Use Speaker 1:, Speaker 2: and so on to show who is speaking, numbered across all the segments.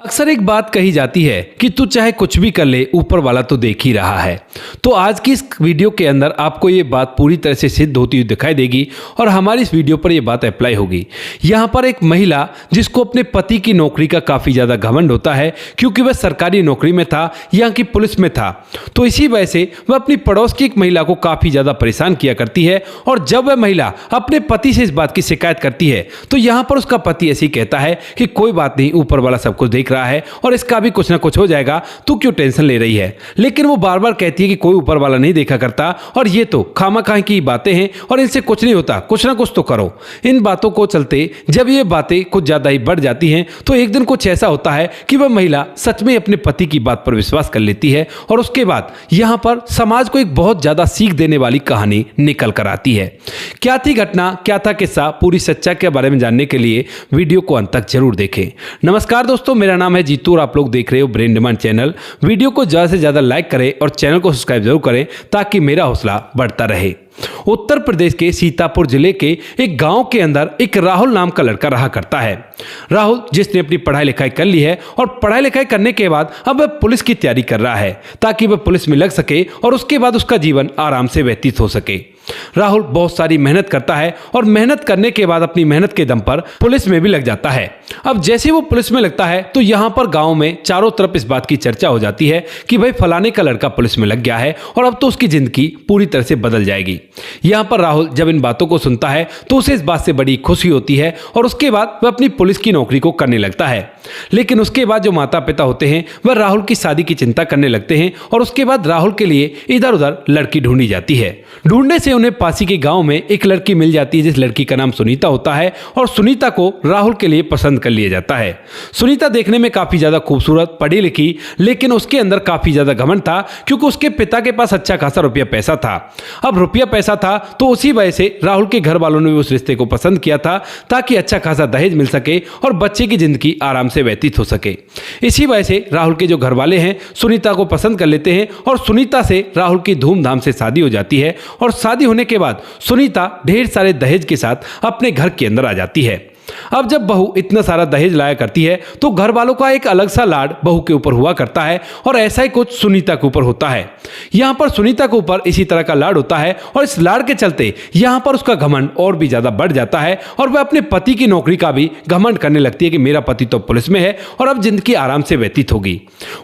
Speaker 1: अक्सर एक बात कही जाती है कि तू चाहे कुछ भी कर ले, ऊपर वाला तो देख ही रहा है। तो आज की इस वीडियो के अंदर आपको ये बात पूरी तरह से सिद्ध होती हुई दिखाई देगी और हमारी इस वीडियो पर ये बात अप्लाई होगी। यहाँ पर एक महिला जिसको अपने पति की नौकरी का काफ़ी ज़्यादा घमंड होता है, क्योंकि वह सरकारी नौकरी में था, यहाँ की पुलिस में था, तो इसी वजह से वह अपनी पड़ोस की एक महिला को काफ़ी ज़्यादा परेशान किया करती है। और जब वह महिला अपने पति से इस बात की शिकायत करती है तो यहाँ पर उसका पति ऐसे ही कहता है कि कोई बात नहीं, ऊपर वाला सब कुछ देख रहा है और इसका भी कुछ ना कुछ हो जाएगा, तू क्यों टेंशन ले रही है। लेकिन वो बार बार कहती है कि कोई ऊपर वाला नहीं देखा करता और ये तो खामाखाई की बातें हैं और इनसे कुछ नहीं होता, कुछ ना कुछ तो करो। इन बातों को चलते जब ये बातें कुछ ज़्यादा ही बढ़ जाती हैं तो एक दिन कुछ ऐसा होता है कि वह महिला सच में अपने पति की बात पर विश्वास कर लेती है और उसके बाद यहाँ पर समाज को एक बहुत ज़्यादा सीख देने वाली कहानी निकल कर आती है। क्या थी घटना, क्या था किस्सा, पूरी सच्चाई के बारे में जानने के लिए वीडियो को अंत तक जरूर देखें। नमस्कार दोस्तों, मेरा नाम है जीतू और आप लोग देख रहे हो ब्रेन डिमांड चैनल। वीडियो को ज़्यादा से ज़्यादा लाइक करें और चैनल को सब्सक्राइब जरूर करें ताकि मेरा हौसला बढ़ता रहे। उत्तर प्रदेश के सीतापुर जिले के एक गांव के अंदर एक राहुल नाम का लड़का रहा करता है। राहुल जिसने अपनी पढ़ाई लिखाई कर ली है और पढ़ाई लिखाई करने के बाद अब वह पुलिस की तैयारी कर रहा है ताकि वह पुलिस में लग सके और उसके बाद उसका जीवन आराम से व्यतीत हो सके। राहुल बहुत सारी मेहनत करता है और मेहनत करने के बाद अपनी मेहनत के दम पर पुलिस में भी लग जाता है। अब जैसे वो पुलिस में लगता है तो यहाँ पर गांव में चारों तरफ इस बात की चर्चा हो जाती है कि भाई फलाने का लड़का पुलिस में लग गया है और अब तो उसकी जिंदगी पूरी तरह से बदल जाएगी। यहाँ पर राहुल जब इन बातों को सुनता है तो उसे इस बात से बड़ी खुशी होती है और उसके बाद वह अपनी पुलिस की नौकरी को करने लगता है। लेकिन उसके बाद जो माता पिता होते हैं वह राहुल की शादी की चिंता करने लगते हैं और उसके बाद राहुल के लिए इधर उधर लड़की ढूंढी जाती है। ढूंढने से उन्हें पासी के गांव में एक लड़की मिल जाती है जिस लड़की का नाम सुनीता होता है और सुनीता को राहुल के लिए पसंद कर लिया जाता है। सुनीता देखने में काफी ज्यादा खूबसूरत, पढ़ी लिखी, लेकिन उसके अंदर काफी ज्यादा घमंड था क्योंकि उसके पिता के पास अच्छा खासा रुपया पैसा था। अब रुपया पैसा था तो उसी वजह से राहुल के घर वालों ने भी उस रिश्ते को पसंद किया था ताकि अच्छा खासा दहेज मिल सके और बच्चे की जिंदगी आराम से व्यतीत हो सके। इसी वजह से राहुल के जो घर वाले हैं सुनीता को पसंद कर लेते हैं और सुनीता से राहुल की धूमधाम से शादी हो जाती है और शादी होने के बाद सुनीता ढेर सारे दहेज के साथ अपने घर के अंदर आ जाती है। अब जब बहू इतना सारा दहेज लाया करती है तो घर वालों का एक अलग सा लाड बहू के ऊपर हुआ करता है और ऐसा ही कुछ सुनीता के ऊपर होता है। यहाँ पर सुनीता के ऊपर इसी तरह का लाड होता है और इस लाड के चलते यहाँ पर उसका घमंड और भी ज्यादा बढ़ जाता है और वह अपने पति की नौकरी का भी घमंड करने लगती है कि मेरा पति तो पुलिस में है और अब जिंदगी आराम से व्यतीत होगी।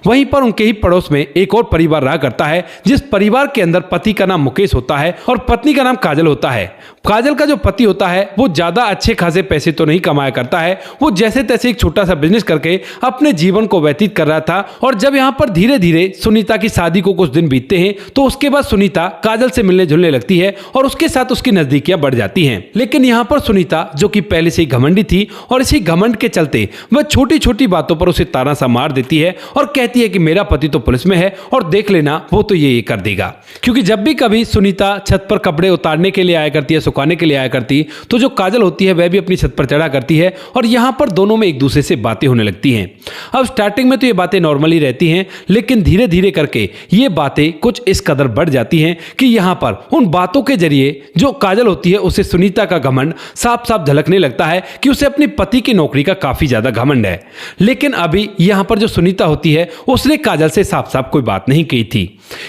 Speaker 1: वहीं पर उनके ही पड़ोस में एक और परिवार रहा करता है जिस परिवार के अंदर पति का नाम मुकेश होता है और पत्नी का नाम काजल होता है। काजल का जो पति होता है वो ज्यादा अच्छे खासे पैसे तो नहीं कमाया करता है, वो जैसे तैसे एक छोटा सा बिजनेस करके अपने जीवन को व्यतीत कर रहा था। और जब यहाँ पर धीरे धीरे सुनीता की शादी को कुछ दिन बीतते हैं तो उसके बाद सुनीता काजल से मिलने जुलने लगती है और उसके साथ उसकी नजदीकियां बढ़ जाती हैं। लेकिन यहाँ पर सुनीता जो कि पहले से ही घमंडी थी और इसी घमंड के चलते वह छोटी छोटी बातों पर उसे ताना सा मार देती है और कहती है कि मेरा पति तो पुलिस में है और देख लेना वो तो ये कर देगा। क्योंकि जब भी कभी सुनीता छत पर कपड़े उतारने के लिए आया करती है, सुखाने के लिए आया करती, तो जो काजल होती है वह भी अपनी छत पर चढ़ा करती है और यहां पर दोनों में एक दूसरे से बातें होने लगती हैं। अब स्टार्टिंग में तो ये बातें नॉर्मली रहती हैं, लेकिन धीरे धीरे करके ये बातें कुछ इस कदर बढ़ जाती हैं कि यहां पर उन बातों के जरिए जो काजल होती है उसे सुनीता का घमंड साफ साफ झलकने लगता है कि उसे अपने पति की नौकरी का काफी ज्यादा घमंड है। लेकिन अभी यहां पर जो सुनीता होती है उसने काजल से साफ साफ कोई बात नहीं कही थी।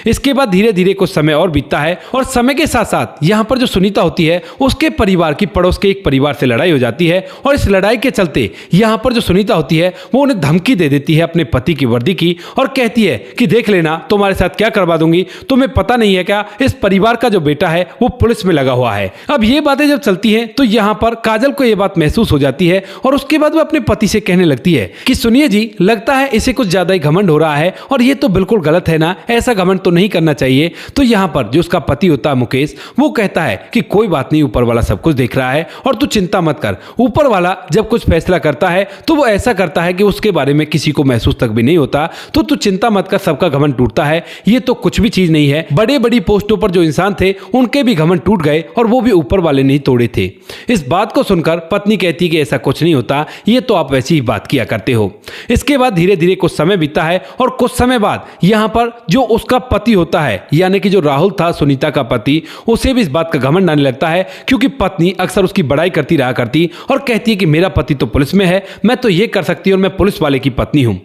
Speaker 1: इसके बाद धीरे धीरे कुछ समय और बीतता है और समय के साथ साथ यहां पर जो सुनीता होती है उसके परिवार की पड़ोस के एक परिवार से लड़ाई हो जाती है और इस लड़ाई के चलते यहाँ पर जो सुनीता होती है वो उन्हें धमकी दे देती है अपने पति की वर्दी की और कहती है कि देख लेना, तुम्हारे साथ क्या करवा दूंगी, तुम्हें पता नहीं है क्या इस परिवार का जो बेटा है वो पुलिस में लगा हुआ है। अब ये बातें जब चलती हैं तो यहाँ पर काजल को ये बात महसूस हो जाती है और उसके बाद वो अपने पति से कहने लगती है कि सुनिए जी, लगता है इसे कुछ ज्यादा ही घमंड हो रहा है और ये तो बिल्कुल गलत है ना, ऐसा घमंड तो नहीं करना चाहिए। तो यहाँ पर जो उसका पति होता है मुकेश, वो कहता है कि कोई बात नहीं, ऊपर वाला सब कुछ देख रहा है और तू चिंता मत कर। ऊपर वाला जब कुछ फैसला करता है तो वो ऐसा करता है कि उसके बारे में किसी को महसूस तक भी नहीं होता, तो तू चिंता मत कर, सबका घमंड टूटता है, ये तो कुछ भी चीज नहीं है। बड़े बड़ी पोस्टों पर जो इंसान थे उनके भी घमंड टूट गए और वो भी ऊपर वाले नहीं तोड़े थे। इस बात को सुनकर पत्नी कहती कि ऐसा कुछ नहीं होता, ये तो आप वैसी ही बात किया करते हो। इसके बाद धीरे धीरे कुछ समय बीता है और कुछ समय बाद यहाँ पर जो उसका का पति होता है, यानी कि जो राहुल था सुनीता का पति, उसे भी इस बात का घमंड आने लगता है, क्योंकि पत्नी अक्सर उसकी बड़ाई करती रहा करती और कहती है कि मेरा पति तो पुलिस में है, मैं तो ये कर सकती हूं और मैं पुलिस वाले की पत्नी हूं।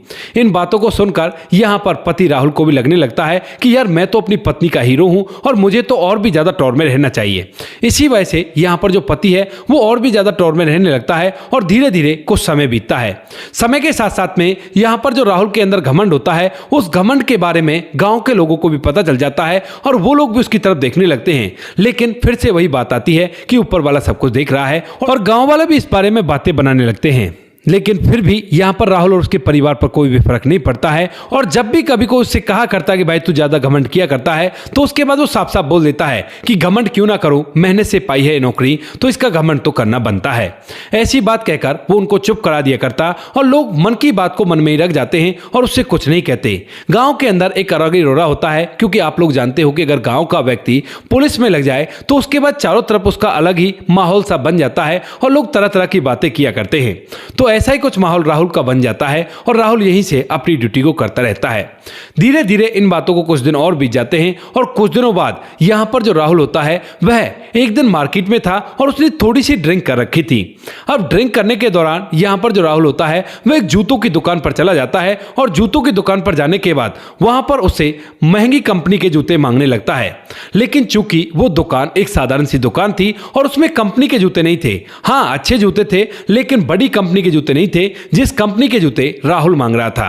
Speaker 1: इन बातों को सुनकर यहां पर पति राहुल को भी लगने लगता है कि यार मैं तो अपनी पत्नी का हीरो हूं और मुझे तो और भी ज्यादा टॉर में रहना चाहिए। इसी वजह से यहां पर जो पति है वो और भी ज्यादा टॉर में रहने लगता है और धीरे धीरे कुछ समय बीतता है। समय के साथ साथ में यहां पर जो राहुल के अंदर घमंड होता है, उस घमंड के बारे में गांव के लोगों को भी पता चल जाता है और वो लोग भी उसकी तरफ देखने लगते हैं। लेकिन फिर से वही बात आती है कि ऊपर वाला सब कुछ देख रहा है और गांव वाले भी इस बारे में बातें बनाने लगते हैं। लेकिन फिर भी यहाँ पर राहुल और उसके परिवार पर कोई भी फर्क नहीं पड़ता है और जब भी कभी कोई उससे कहा करता है कि भाई तू ज्यादा घमंड किया करता है, तो उसके बाद वो साफ साफ बोल देता है कि घमंड क्यों ना करो, मेहनत से पाई है नौकरी तो इसका घमंड तो करना बनता है। ऐसी बात कहकर वो उनको चुप करा दिया करता और लोग मन की बात को मन में ही रख जाते हैं और उससे कुछ नहीं कहते। गाँव के अंदर एक अलग ही रोड़ा होता है, क्योंकि आप लोग जानते हो कि अगर गाँव का व्यक्ति पुलिस में लग जाए तो उसके बाद चारों तरफ उसका अलग ही माहौल सा बन जाता है और लोग तरह तरह की बातें किया करते हैं। तो ऐसा ही कुछ माहौल राहुल का बन जाता है और राहुल यहीं से अपनी ड्यूटी को करता रहता है। धीरे धीरे इन बातों को कुछ दिन और बीत जाते हैं और कुछ दिनों बाद यहां पर जो राहुल होता है वह एक दिन मार्केट में था और उसने थोड़ी सी ड्रिंक कर रखी थी। अब ड्रिंक करने के दौरान यहां पर जो राहुल होता है वह एक जूतों की दुकान पर चला जाता है और जूतों की दुकान पर जाने के बाद वहां पर उसे महंगी कंपनी के जूते मांगने लगता है। लेकिन चूंकि वो दुकान एक साधारण सी दुकान थी और उसमें कंपनी के जूते नहीं थे, हाँ अच्छे जूते थे लेकिन बड़ी कंपनी के जूते नहीं थे जिस कंपनी के जूते राहुल मांग रहा था।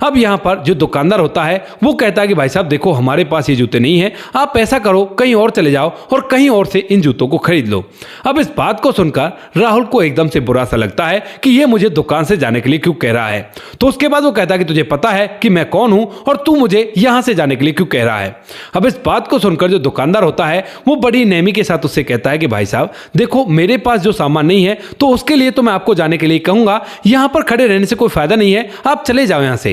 Speaker 1: अब यहां पर जो दुकानदार होता है वो कहता है कि भाई साहब देखो हमारे पास ये जूते नहीं है, आप ऐसा करो कहीं और चले जाओ और कहीं और से इन जूतों को खरीद लो। अब इस बात को सुनकर राहुल को एकदम से बुरा सा लगता है कि ये मुझे दुकान से जाने के लिए क्यों कह रहा है। तो उसके बाद वो कहता है कि तुझे पता है कि मैं कौन हूं और तू मुझे यहां से जाने के लिए क्यों कह रहा है। अब इस बात को सुनकर जो दुकानदार होता है वो बड़ी नेमी के साथ उससे कहता है कि भाई साहब देखो मेरे पास जो सामान नहीं है तो उसके लिए तो मैं आपको जाने के लिए कहूंगा, यहां पर खड़े रहने से कोई फायदा नहीं है, आप चले जाओ यहां से।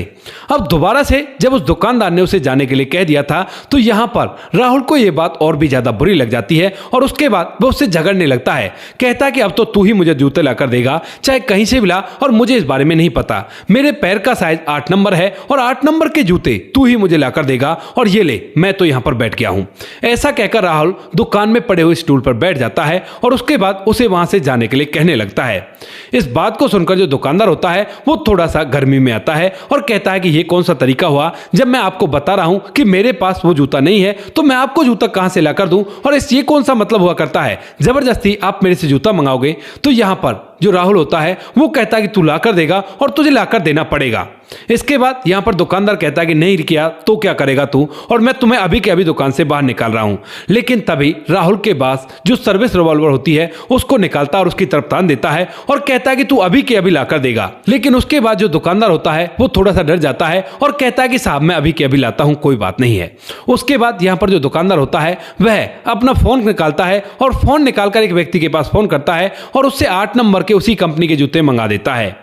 Speaker 1: अब दोबारा से जब उस दुकानदार ने उसे जाने के लिए कह दिया था तो यहां पर राहुल को यह बात और भी ज्यादा बुरी लग जाती है और उसके बाद वो उससे झगड़ने लगता है। कहता है कि अब तो तू ही मुझे जूते लाकर देगा, चाहे कहीं से भी ला, और मुझे इस बारे में नहीं पता, मेरे पैर का साइज 8 नंबर है और 8 नंबर के जूते तू ही मुझे लाकर देगा और ये ले मैं तो यहां पर बैठ गया हूं। ऐसा कहकर राहुल दुकान में पड़े हुए स्टूल पर बैठ जाता है और उसके बाद उसे वहां से जाने के लिए कहने लगता है। इस बात को सुनकर जो दुकानदार होता है वो थोड़ा सा गर्मी में आता है और कहता है कि ये कौन सा तरीका हुआ, जब मैं आपको बता रहा हूं कि मेरे पास वो जूता नहीं है तो मैं आपको जूता कहां से लाकर दूं, और इस ये कौन सा मतलब हुआ करता है, जबरदस्ती आप मेरे से जूता मंगाओगे। तो यहां पर जो राहुल होता है वो कहता है कि तू लाकर देगा और तुझे लाकर देना पड़ेगा। इसके बाद यहां पर दुकानदार कहता है कि नहीं किया तो क्या करेगा तू, और मैं तुम्हें अभी के अभी दुकान से बाहर निकाल रहा हूं। लेकिन तभी राहुल के पास जो सर्विस रिवॉल्वर होती है उसको निकालता और उसकी तरफ तान देता है और कहता है कि तू अभी के अभी लाकर देगा। लेकिन उसके बाद जो दुकानदार होता है वो थोड़ा सा डर जाता है और कहता है कि साहब मैं अभी के अभी लाता हूं, कोई बात नहीं है। उसके बाद यहां पर जो दुकानदार होता है वह अपना फोन निकालता है और फोन निकालकर एक व्यक्ति के पास फोन करता है और उससे 8 नंबर के उसी कंपनी के जूते मंगा देता है।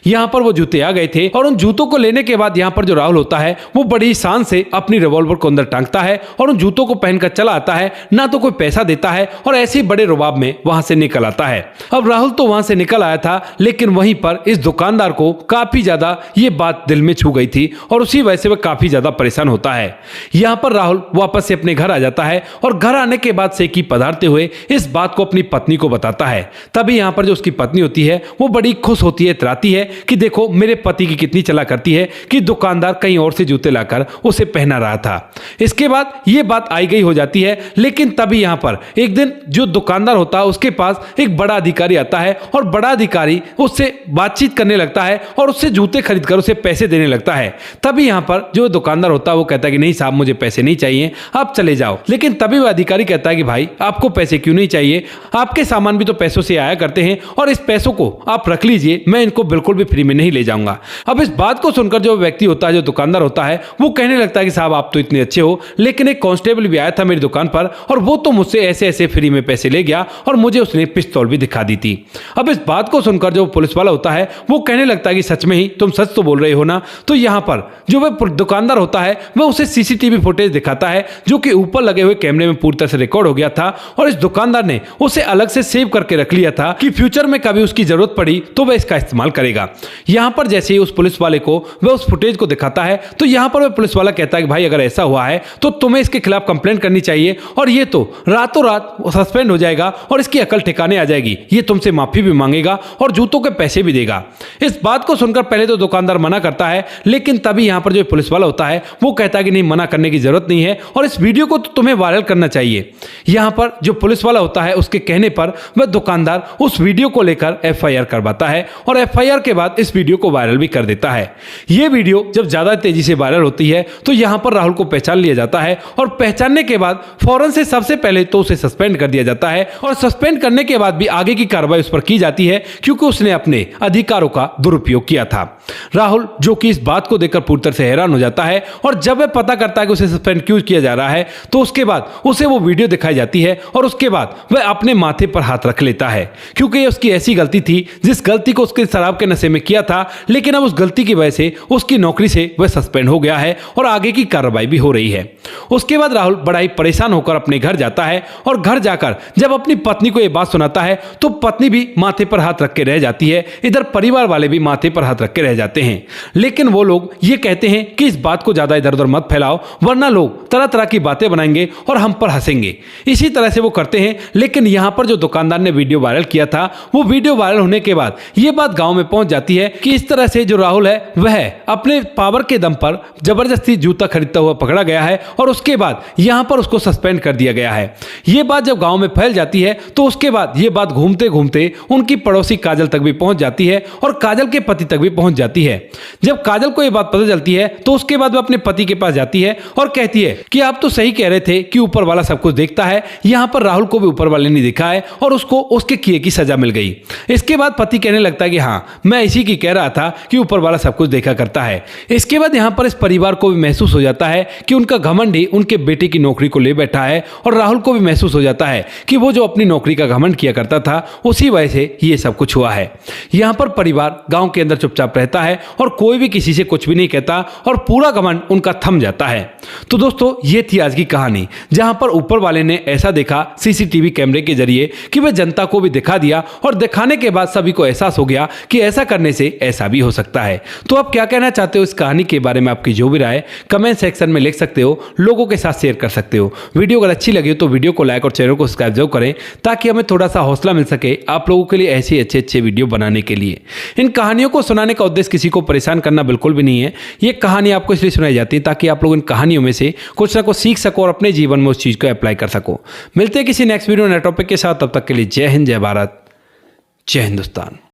Speaker 1: यहां पर वो जूते आ गए थे और उन जूतों को लेने के बाद यहां पर जो राहुल होता है वो बड़ी शान से अपनी रिवॉल्वर को अंदर टांगता है और उन जूतों को पहनकर चला आता है, ना तो कोई पैसा देता है और ऐसे ही बड़े रुबाब में वहां से निकल आता है। अब राहुल तो वहां से निकल आया था लेकिन वहीं पर इस दुकानदार को काफी ज्यादा ये बात दिल में छू गई थी और उसी वजह से वह काफी ज्यादा परेशान होता है। यहां पर राहुल वापस से अपने घर आ जाता है और घर आने के बाद सेकी पधारते हुए इस बात को अपनी पत्नी को बताता है। तभी यहां पर जो उसकी पत्नी होती है वो बड़ी खुश होती है, इतराती है कि देखो मेरे पति की कितनी चला करती है कि दुकानदार कहीं और से जूते लाकर उसे पहना रहा था। इसके बाद ये बात आई गई हो जाती है। लेकिन तभी यहां पर एक दिन जो दुकानदार होता है उसके पास एक बड़ा अधिकारी आता है और बड़ा अधिकारी उससे बातचीत करने लगता है और उससे जूते खरीदकर उसे पैसे देने लगता है। तभी यहां पर जो दुकानदार होता है वो कहता है कि नहीं साहब मुझे पैसे नहीं चाहिए, आप चले जाओ। लेकिन तभी वह अधिकारी कहता है कि भाई आपको पैसे क्यों नहीं चाहिए, आपके सामान भी तो पैसों से आया करते हैं और इस पैसों को आप रख लीजिए, मैं इनको बिल्कुल भी फ्री में नहीं ले जाऊंगा। अब इस बात को सुनकर जो व्यक्ति होता है, जो दुकानदार होता है, वो कहने लगता है कि साहब आप तो इतने अच्छे हो, लेकिन एक कांस्टेबल भी आया था मेरी दुकान पर और वो तो मुझसे ऐसे ऐसे फ्री में पैसे ले गया और मुझे उसने पिस्तौल भी दिखा दी थी। अब इस बात को सुनकर जो पुलिस वाला होता है वो कहने लगता है कि सच में ही तुम सच तो बोल रहे हो ना। तो यहाँ पर जो वह दुकानदार होता है वह उसे सीसीटीवी फुटेज दिखाता है जो कि ऊपर लगे हुए कैमरे में पूरी तरह से रिकॉर्ड हो गया था और इस दुकानदार ने उसे अलग से सेव करके रख लिया था कि फ्यूचर में कभी कभी उसकी जरूरत पड़ी तो वह इसका इस्तेमाल करेगा। यहाँ पर जैसे ही उस पुलिस वाले को वह उस फुटेज को दिखाता है तो यहाँ पर वह पुलिस वाला कहता है कि भाई अगर ऐसा हुआ है तो तुम्हें इसके खिलाफ कंप्लेंट करनी चाहिए और ये तो रातों रात सस्पेंड हो जाएगा और इसकी अकल ठिकाने आ जाएगी, ये तुमसे माफी भी मांगेगा और जूतों के पैसे भी देगा। इस बात को सुनकर पहले तो दुकानदार मना करता है, लेकिन तभी यहाँ पर जो पुलिस वाला होता है वो कहता है कि नहीं, मना करने की जरूरत नहीं है और इस वीडियो को तो तुम्हें वायरल करना चाहिए। यहाँ पर जो पुलिस वाला होता है उसके कहने पर वह दुकानदार उस वीडियो को लेकर FIR करवाता है और FIR के बाद इस वीडियो को वायरल भी कर देता है। यह वीडियो जब ज्यादा तेजी से वायरल होती है तो यहाँ पर राहुल को पहचान लिया जाता है और पहचानने के बाद फौरन से सबसे पहले तो उसे सस्पेंड कर दिया जाता है और सस्पेंड करने के बाद भी आगे की कार्रवाई उस पर की जाती है क्योंकि उसने अपने अधिकारों का दुरुपयोग किया था। राहुल जो कि इस बात को देखकर पूरी तरह से हैरान हो जाता है और जब वह पता करता है कि उसे सस्पेंड क्यों किया जा रहा है तो उसके बाद उसे वो वीडियो दिखाई जाती है और उसके बाद वह अपने माथे पर हाथ रख लेता है क्योंकि ये उसकी ऐसी गलती थी जिस गलती को उसके शराब के नशे में किया था, लेकिन अब उस गलती की वजह से उसकी नौकरी से वह सस्पेंड हो गया है और आगे की कार्रवाई भी हो रही है। उसके बाद राहुल बड़ा ही परेशान होकर अपने घर जाता है और घर जाकर जब अपनी पत्नी को यह बात सुनाता है तो पत्नी भी माथे पर हाथ रख के रह जाती है। इधर परिवार वाले भी माथे पर हाथ रख के रह जाते हैं, लेकिन वो लोग ये कहते हैं कि इस बात को ज्यादा इधर उधर मत फैलाओ वरना लोग तरह तरह की बातें बनाएंगे और हम पर हंसेंगे। इसी तरह से वो करते हैं, लेकिन यहां पर जो दुकानदार ने वीडियो वायरल किया था वो वीडियो वायरल होने के बाद ये बात गांव में पहुंच जाती है कि इस तरह से जो राहुल है वह अपने पावर के दम पर जबरदस्ती जूता खरीदता हुआ पकड़ा गया है और उसके बाद यहां पर उसको सस्पेंड कर दिया गया है। ये बात जब गांव में फैल जाती है तो उसके बाद ये बात घूमते घूमते उनकी पड़ोसी काजल तक भी पहुंच जाती है और काजल के पति तक भी पहुंच जाती है। जब काजल को यह बात पता चलती है तो उसके बाद वह अपने पति के पास जाती है और कहती है कि आप तो सही कह रहे थे कि ऊपर वाला सब कुछ देखता है, यहाँ पर राहुल को भी ऊपर वाले ने देखा है और उसको उसके किए की सजा मिल गई। इसके बाद पति कहने लगता है कि हाँ, मैं इसी की कह रहा था कि ऊपर वाला सब कुछ देखा करता है। इसके बाद यहाँ पर इस परिवार को भी महसूस हो जाता है कि उनका घमंड ही उनके बेटे की नौकरी को ले बैठा है और राहुल को भी महसूस हो जाता है कि वो जो अपनी नौकरी का घमंड किया करता था उसी वजह से ये सब कुछ हुआ है। यहाँ पर परिवार गांव के अंदर चुपचाप रहता है और कोई भी किसी से कुछ भी नहीं कहता और पूरा घमंड उनका थम जाता है। तो दोस्तों ये थी आज की कहानी जहां पर ऊपर वाले ने ऐसा देखा CCTV कैमरे के जरिए कि वह जनता को भी दिखा दिया और दिखाने के बाद सभी को एहसास हो गया कि ऐसा करने से ऐसा भी हो सकता है। तो आप क्या कहना चाहते हो इस कहानी के बारे में? आपकी जो भी राय कमेंट सेक्शन में लिख सकते हो, लोगों के साथ शेयर कर सकते हो। वीडियो अगर अच्छी लगी तो वीडियो को लाइक और चैनल को सब्सक्राइब जरूर करें ताकि हमें थोड़ा सा हौसला मिल सके आप लोगों के लिए ऐसे अच्छे वीडियो बनाने के लिए। इन कहानियों को सुनाने का उद्देश्य किसी को परेशान करना बिल्कुल भी नहीं है। ये कहानी आपको इसलिए सुनाई जाती है ताकि आप लोग इन कहानियों में से कुछ ना कुछ सीख सको और अपने जीवन में उस चीज को अप्लाई कर सको। मिलते हैं किसी नेक्स्ट वीडियो नए टॉपिक के साथ, तब तक के लिए जय हिंद, जय भारत, जय हिंदुस्तान।